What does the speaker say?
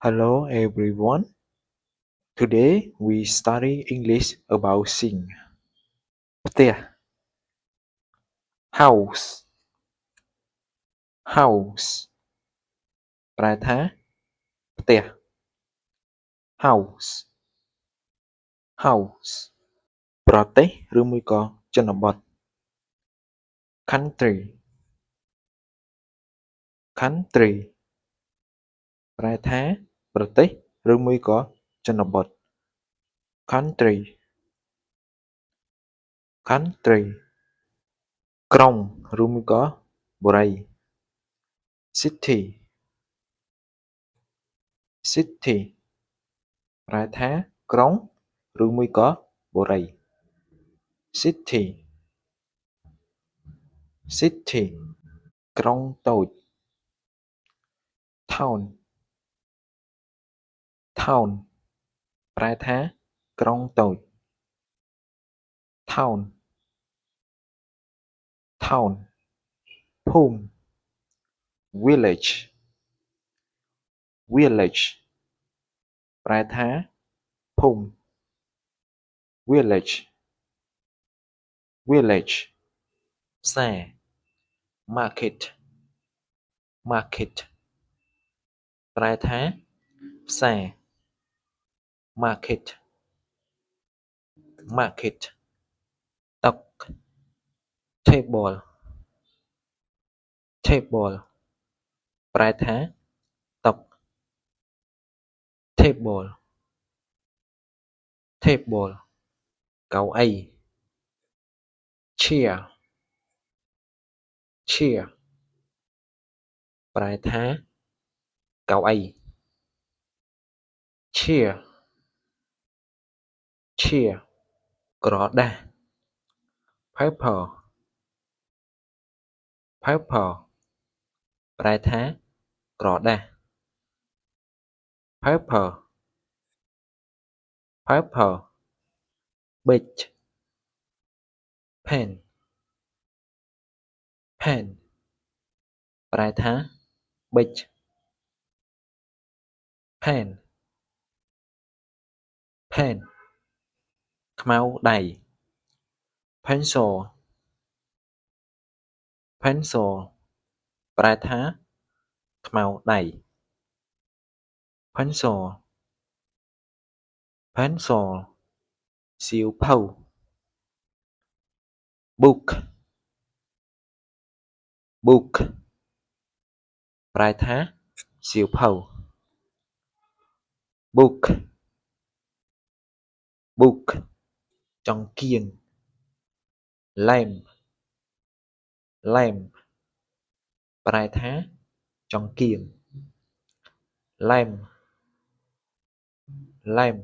Hello everyone. Today we study English about sing. ផ្ទះ house house ប្រែថាផ្ទះ house house ប្រទេសឬមួយក៏ជនបទ country country ប្រែថាប្រទេសឬមួយក៏ជនបទ country country ក្រុងឬមួយក៏បុរី city city ប្រែថាក្រុងឬមួយក៏បុរី city city ក្រុងតូច town town ប្រែថាក្រុងតូច town town ភូមិ village village ប្រែថាភូមិ village village ផ្សារ market market ប្រែថាផ្សារ market market តុ table table ប្រែថាតុ table table កៅអី chair chair ប្រែថាកៅអី chair chair ក្រដាស paper paper ប្រែថាក្រដាស paper paper ប៊ិច pen pen ប្រែថាប៊ិច pen pen ខ្មៅដៃ pencil pencil ប្រែថាខ្មៅដៃ pencil pencil សៀវភៅ book book ប្រែថាសៀវភៅ book book ចង្កៀង lamp lamp ប្រែថាចង្កៀង lamp lamp